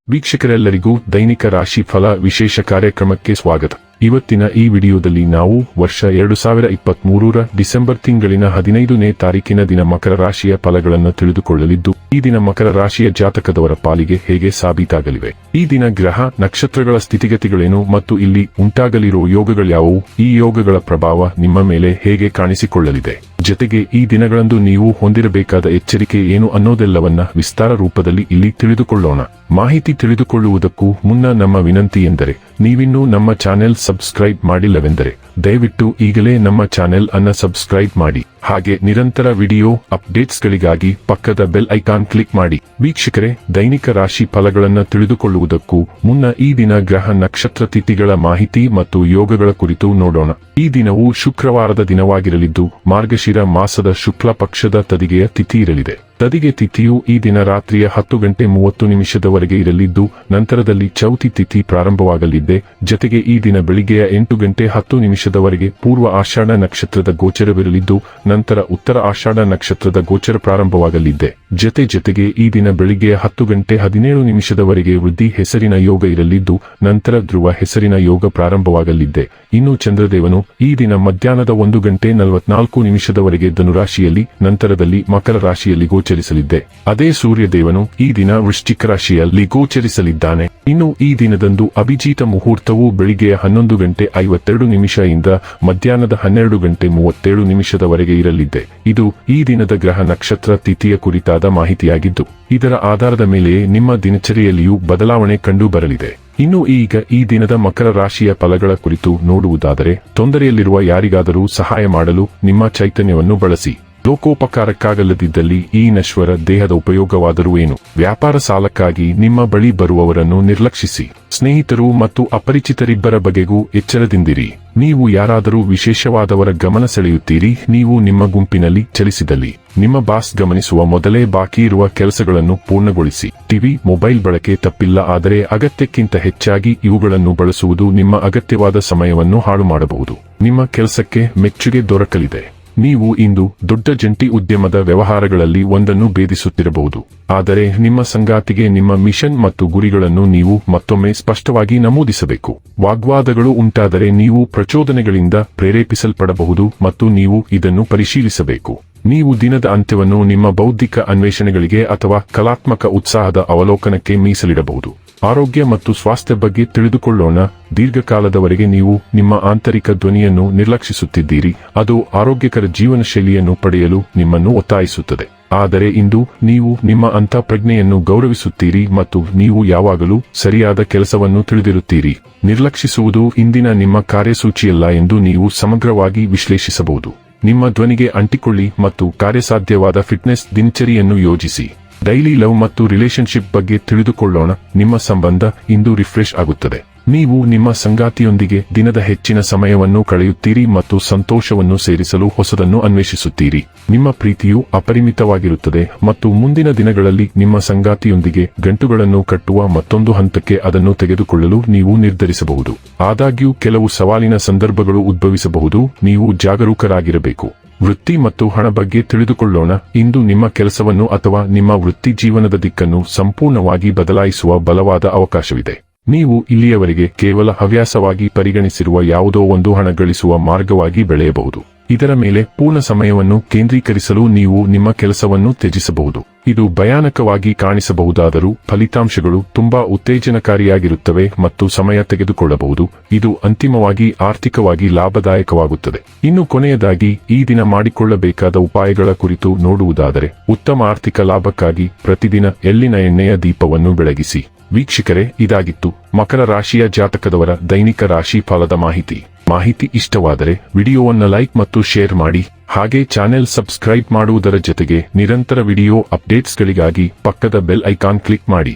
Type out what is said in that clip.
ವೀಕ್ಷಕರೆಲ್ಲರಿಗೂ ದೈನಿಕ ರಾಶಿ ಫಲ ವಿಶೇಷ ಕಾರ್ಯಕ್ರಮಕ್ಕೆ ಸ್ವಾಗತ. ಇವತ್ತಿನ ಈ ವಿಡಿಯೋದಲ್ಲಿ ನಾವು ವರ್ಷ 2023ರ ಡಿಸೆಂಬರ್ ತಿಂಗಳಿನ 15ನೇ ತಾರೀಕಿನ ದಿನ ಮಕರ ರಾಶಿಯ ಫಲಗಳನ್ನು ತಿಳಿದುಕೊಳ್ಳಲಿದ್ದು, ಈ ದಿನ ಮಕರ ರಾಶಿಯ ಜಾತಕದವರ ಪಾಲಿಗೆ ಹೇಗೆ ಸಾಬೀತಾಗಲಿವೆ, ಈ ದಿನ ಗ್ರಹ ನಕ್ಷತ್ರಗಳ ಸ್ಥಿತಿಗತಿಗಳೇನು ಮತ್ತು ಇಲ್ಲಿ ಉಂಟಾಗಲಿರುವ ಯೋಗಗಳ್ಯಾವುವು, ಈ ಯೋಗಗಳ ಪ್ರಭಾವ ನಿಮ್ಮ ಮೇಲೆ ಹೇಗೆ ಕಾಣಿಸಿಕೊಳ್ಳಲಿದೆ, ಜೊತೆಗೆ ಈ ದಿನಗಳಂದು ನೀವು ಹೊಂದಿರಬೇಕಾದ ಎಚ್ಚರಿಕೆ ಏನು ಅನ್ನೋದೆಲ್ಲವನ್ನ ವಿಸ್ತಾರ ರೂಪದಲ್ಲಿ ಇಲ್ಲಿ ತಿಳಿದುಕೊಳ್ಳೋಣ. ಮಾಹಿತಿ ತಿಳಿದುಕೊಳ್ಳುವುದಕ್ಕೂ ಮುನ್ನ ನಮ್ಮ ವಿನಂತಿ ಎಂದರೆ, ನೀವಿನ್ನೂ ನಮ್ಮ ಚಾನೆಲ್ ಸಬ್ಸ್ಕ್ರೈಬ್ ಮಾಡಿಲ್ಲವೆಂದರೆ ದಯವಿಟ್ಟು ಈಗಲೇ ನಮ್ಮ ಚಾನೆಲ್ ಅನ್ನ ಸಬ್ಸ್ಕ್ರೈಬ್ ಮಾಡಿ. ಹಾಗೆ ನಿರಂತರ ವಿಡಿಯೋ ಅಪ್ಡೇಟ್ಸ್ಗಳಿಗಾಗಿ ಪಕ್ಕದ ಬೆಲ್ ಐಕಾನ್ ಕ್ಲಿಕ್ ಮಾಡಿ. ವೀಕ್ಷಕರೇ, ದೈನಿಕ ರಾಶಿ ಫಲಗಳನ್ನು ತಿಳಿದುಕೊಳ್ಳುವುದಕ್ಕೂ ಮುನ್ನ ಈ ದಿನ ಗ್ರಹ ನಕ್ಷತ್ರ ತಿಥಿಗಳ ಮಾಹಿತಿ ಮತ್ತು ಯೋಗಗಳ ಕುರಿತು ನೋಡೋಣ. ಈ ದಿನವು ಶುಕ್ರವಾರದ ದಿನವಾಗಿರಲಿದ್ದು, ಮಾರ್ಗಶಿರ ಮಾಸದ ಶುಕ್ಲ ಪಕ್ಷದ ತದಿಗೆಯ ತಿಥಿ ಇರಲಿದೆ. ತದಿಗೆ ತಿಥಿಯು ಈ ದಿನ ರಾತ್ರಿಯ 10:30 ಇರಲಿದ್ದು, ನಂತರದಲ್ಲಿ ಚೌತಿ ತಿಥಿ ಪ್ರಾರಂಭವಾಗಲಿದೆ. ಜೊತೆಗೆ ಈ ದಿನ ಬೆಳಿಗ್ಗೆಯ 8:10 ಪೂರ್ವ ಆಷಾಢ ನಕ್ಷತ್ರದ ಗೋಚರವಿರಲಿದ್ದು, ನಂತರ ಉತ್ತರ ಆಷಾಢ ನಕ್ಷತ್ರದ ಗೋಚರ ಪ್ರಾರಂಭವಾಗಲಿದೆ. ಜೊತೆಗೆ ಈ ದಿನ ಬೆಳಿಗ್ಗೆಯ 10:17 ವೃದ್ಧಿ ಹೆಸರಿನ ಯೋಗ ಇರಲಿದ್ದು, ನಂತರ ಧ್ರುವ ಹೆಸರಿನ ಯೋಗ ಪ್ರಾರಂಭವಾಗಲಿದೆ. ಇನ್ನು ಚಂದ್ರದೇವನು ಈ ದಿನ ಮಧ್ಯಾಹ್ನದ 1:44 ಧನುರಾಶಿಯಲ್ಲಿ, ನಂತರದಲ್ಲಿ ಮಕರ ರಾಶಿಯಲ್ಲಿ ಗೋಚರಿಸಲಿದೆ. ಅದೇ ಸೂರ್ಯದೇವನು ಈ ದಿನ ವೃಶ್ಚಿಕ ರಾಶಿಯಲ್ಲಿ ಗೋಚರಿಸಲಿದ್ದಾನೆ. ಇನ್ನು ಈ ದಿನದಂದು ಅಭಿಜಿತ ಮುಹೂರ್ತವು ಬೆಳಿಗ್ಗೆಯ 11:52 ಇಂದ ಮಧ್ಯಾಹ್ನದ 12:37 ಇರಲಿದೆ. ಇದು ಈ ದಿನದ ಗ್ರಹ ನಕ್ಷತ್ರ ತಿಥಿಯ ಕುರಿತಾದ ಮಾಹಿತಿಯಾಗಿದ್ದು, ಇದರ ಆಧಾರದ ಮೇಲೆಯೇ ನಿಮ್ಮ ದಿನಚರಿಯಲ್ಲಿಯೂ ಬದಲಾವಣೆ ಕಂಡು ಬರಲಿದೆ. ಇನ್ನು ಈಗ ಈ ದಿನದ ಮಕರ ರಾಶಿಯ ಫಲಗಳ ಕುರಿತು ನೋಡುವುದಾದರೆ, ತೊಂದರೆಯಲ್ಲಿರುವ ಯಾರಿಗಾದರೂ ಸಹಾಯ ಮಾಡಲು ನಿಮ್ಮ ಚೈತನ್ಯವನ್ನು ಬಳಸಿ. ಲೋಕೋಪಕಾರಕ್ಕಾಗಲ್ಲದಿದ್ದಲ್ಲಿ ಈ ನಶ್ವರ ದೇಹದ ಉಪಯೋಗವಾದರೂ ಏನು? ವ್ಯಾಪಾರ ಸಾಲಕ್ಕಾಗಿ ನಿಮ್ಮ ಬಳಿ ಬರುವವರನ್ನು ನಿರ್ಲಕ್ಷಿಸಿ. ಸ್ನೇಹಿತರು ಮತ್ತು ಅಪರಿಚಿತರಿಬ್ಬರ ಬಗೆಗೂ ಎಚ್ಚರದಿಂದಿರಿ. ನೀವು ಯಾರಾದರೂ ವಿಶೇಷವಾದವರ ಗಮನ ಸೆಳೆಯುತ್ತೀರಿ. ನೀವು ನಿಮ್ಮ ಗುಂಪಿನಲ್ಲಿ ಚಲಿಸಿದಲ್ಲಿ ನಿಮ್ಮ ಬಾಸ್ ಗಮನಿಸುವ ಮೊದಲೇ ಬಾಕಿ ಇರುವ ಕೆಲಸಗಳನ್ನು ಪೂರ್ಣಗೊಳಿಸಿ. ಟಿವಿ, ಮೊಬೈಲ್ ಬಳಕೆ ತಪ್ಪಿಲ್ಲ, ಆದರೆ ಅಗತ್ಯಕ್ಕಿಂತ ಹೆಚ್ಚಾಗಿ ಇವುಗಳನ್ನು ಬಳಸುವುದು ನಿಮ್ಮ ಅಗತ್ಯವಾದ ಸಮಯವನ್ನು ಹಾಳು ಮಾಡಬಹುದು. ನಿಮ್ಮ ಕೆಲಸಕ್ಕೆ ಮೆಚ್ಚುಗೆ ದೊರಕಲಿದೆ. ನೀವು ಇಂದು ದೊಡ್ಡ ಜಂಟಿ ಉದ್ಯಮದ ವ್ಯವಹಾರಗಳಲ್ಲಿ ಒಂದನ್ನು ಭೇದಿಸುತ್ತಿರಬಹುದು, ಆದರೆ ನಿಮ್ಮ ಸಂಗಾತಿಗೆ ನಿಮ್ಮ ಮಿಷನ್ ಮತ್ತು ಗುರಿಗಳನ್ನು ನೀವು ಮತ್ತೊಮ್ಮೆ ಸ್ಪಷ್ಟವಾಗಿ ನಮೂದಿಸಬೇಕು. ವಾಗ್ವಾದಗಳು ಉಂಟಾದರೆ ನೀವು ಪ್ರಚೋದನೆಗಳಿಂದ ಪ್ರೇರೇಪಿಸಲ್ಪಡಬಹುದು ಮತ್ತು ನೀವು ಇದನ್ನು ಪರಿಶೀಲಿಸಬೇಕು. ನೀವು ದಿನದ ಅಂತ್ಯವನ್ನು ನಿಮ್ಮ ಬೌದ್ಧಿಕ ಅನ್ವೇಷಣೆಗಳಿಗೆ ಅಥವಾ ಕಲಾತ್ಮಕ ಉತ್ಸಾಹದ ಅವಲೋಕನಕ್ಕೆ ಮೀಸಲಿಡಬಹುದು. ಆರೋಗ್ಯ ಮತ್ತು ಸ್ವಾಸ್ಥ್ಯ ಬಗ್ಗೆ ತಿಳಿದುಕೊಳ್ಳೋಣ. ದೀರ್ಘಕಾಲದವರೆಗೆ ನೀವು ನಿಮ್ಮ ಆಂತರಿಕ ಧ್ವನಿಯನ್ನು ನಿರ್ಲಕ್ಷಿಸುತ್ತಿದ್ದೀರಿ. ಅದು ಆರೋಗ್ಯಕರ ಜೀವನ ಶೈಲಿಯನ್ನು ಪಡೆಯಲು ನಿಮ್ಮನ್ನು ಒತ್ತಾಯಿಸುತ್ತದೆ. ಆದರೆ ಇಂದು ನೀವು ನಿಮ್ಮ ಅಂತಃಪ್ರಜ್ಞೆಯನ್ನು ಗೌರವಿಸುತ್ತೀರಿ ಮತ್ತು ನೀವು ಯಾವಾಗಲೂ ಸರಿಯಾದ ಕೆಲಸವನ್ನು ತಿಳಿದಿರುತ್ತೀರಿ. ನಿರ್ಲಕ್ಷಿಸುವುದು ಇಂದಿನ ನಿಮ್ಮ ಕಾರ್ಯಸೂಚಿಯಲ್ಲ ಎಂದು ನೀವು ಸಮಗ್ರವಾಗಿ ವಿಶ್ಲೇಷಿಸಬಹುದು. ನಿಮ್ಮ ಧ್ವನಿಗೆ ಅಂಟಿಕೊಳ್ಳಿ ಮತ್ತು ಕಾರ್ಯಸಾಧ್ಯವಾದ ಫಿಟ್ನೆಸ್ ದಿನಚರಿಯನ್ನು ಯೋಜಿಸಿ. ಡೈಲಿ ಲವ್ ಮತ್ತು ರಿಲೇಶನ್ಶಿಪ್ ಬಗ್ಗೆ ತಿಳಿದುಕೊಳ್ಳೋಣ. ನಿಮ್ಮ ಸಂಬಂಧ ಇಂದು ರಿಫ್ರೆಶ್ ಆಗುತ್ತದೆ. ನೀವು ನಿಮ್ಮ ಸಂಗಾತಿಯೊಂದಿಗೆ ದಿನದ ಹೆಚ್ಚಿನ ಸಮಯವನ್ನು ಕಳೆಯುತ್ತೀರಿ ಮತ್ತು ಸಂತೋಷವನ್ನು ಸೇರಿಸಲು ಹೊಸದನ್ನು ಅನ್ವೇಷಿಸುತ್ತೀರಿ. ನಿಮ್ಮ ಪ್ರೀತಿಯು ಅಪರಿಮಿತವಾಗಿರುತ್ತದೆ ಮತ್ತು ಮುಂದಿನ ದಿನಗಳಲ್ಲಿ ನಿಮ್ಮ ಸಂಗಾತಿಯೊಂದಿಗೆ ಗಂಟುಗಳನ್ನು ಕಟ್ಟುವ ಮತ್ತೊಂದು ಹಂತಕ್ಕೆ ಅದನ್ನು ತೆಗೆದುಕೊಳ್ಳಲು ನೀವು ನಿರ್ಧರಿಸಬಹುದು. ಆದಾಗ್ಯೂ ಕೆಲವು ಸವಾಲಿನ ಸಂದರ್ಭಗಳು ಉದ್ಭವಿಸಬಹುದು. ನೀವು ಜಾಗರೂಕರಾಗಿರಬೇಕು. ವೃತ್ತಿ ಮತ್ತು ಹಣ ಬಗ್ಗೆ ತಿಳಿದುಕೊಳ್ಳೋಣ. ಇಂದು ನಿಮ್ಮ ಕೆಲಸವನ್ನು ಅಥವಾ ನಿಮ್ಮ ವೃತ್ತಿ ಜೀವನದ ದಿಕ್ಕನ್ನು ಸಂಪೂರ್ಣವಾಗಿ ಬದಲಾಯಿಸುವ ಬಲವಾದ ಅವಕಾಶವಿದೆ. ನೀವು ಇಲ್ಲಿಯವರೆಗೆ ಕೇವಲ ಹವ್ಯಾಸವಾಗಿ ಪರಿಗಣಿಸಿರುವ ಯಾವುದೋ ಒಂದು ಹಣ ಗಳಿಸುವ ಮಾರ್ಗವಾಗಿ ಬೆಳೆಯಬಹುದು. ಇದರ ಮೇಲೆ ಪೂರ್ಣ ಸಮಯವನ್ನು ಕೇಂದ್ರೀಕರಿಸಲು ನೀವು ನಿಮ್ಮ ಕೆಲಸವನ್ನು ತ್ಯಜಿಸಬಹುದು. ಇದು ಭಯಾನಕವಾಗಿ ಕಾಣಿಸಬಹುದಾದರೂ ಫಲಿತಾಂಶಗಳು ತುಂಬಾ ಉತ್ತೇಜನಕಾರಿಯಾಗಿರುತ್ತವೆ ಮತ್ತು ಸಮಯ ತೆಗೆದುಕೊಳ್ಳಬಹುದು. ಇದು ಅಂತಿಮವಾಗಿ ಆರ್ಥಿಕವಾಗಿ ಲಾಭದಾಯಕವಾಗುತ್ತದೆ. ಇನ್ನು ಕೊನೆಯದಾಗಿ ಈ ದಿನ ಮಾಡಿಕೊಳ್ಳಬೇಕಾದ ಉಪಾಯಗಳ ಕುರಿತು ನೋಡುವುದಾದರೆ, ಉತ್ತಮ ಆರ್ಥಿಕ ಲಾಭಕ್ಕಾಗಿ ಪ್ರತಿದಿನ ಎಳ್ಳಿನ ಎಣ್ಣೆಯ ದೀಪವನ್ನು ಬೆಳಗಿಸಿ. ವೀಕ್ಷಕರೇ, ಇದಾಗಿತ್ತು ಮಕರ ರಾಶಿಯ ಜಾತಕದವರ ದೈನಿಕ ರಾಶಿ ಫಲದ ಮಾಹಿತಿ ಇಷ್ಟವಾದರೆ ವಿಡಿಯೋವನ್ನು ಲೈಕ್ ಮತ್ತು ಶೇರ್ ಮಾಡಿ. ಹಾಗೆ ಚಾನೆಲ್ ಸಬ್ಸ್ಕ್ರೈಬ್ ಮಾಡುವುದರ ಜೊತೆಗೆ ನಿರಂತರ ವಿಡಿಯೋ ಅಪ್ಡೇಟ್ಸ್ಗಳಿಗಾಗಿ ಪಕ್ಕದ ಬೆಲ್ ಐಕಾನ್ ಕ್ಲಿಕ್ ಮಾಡಿ.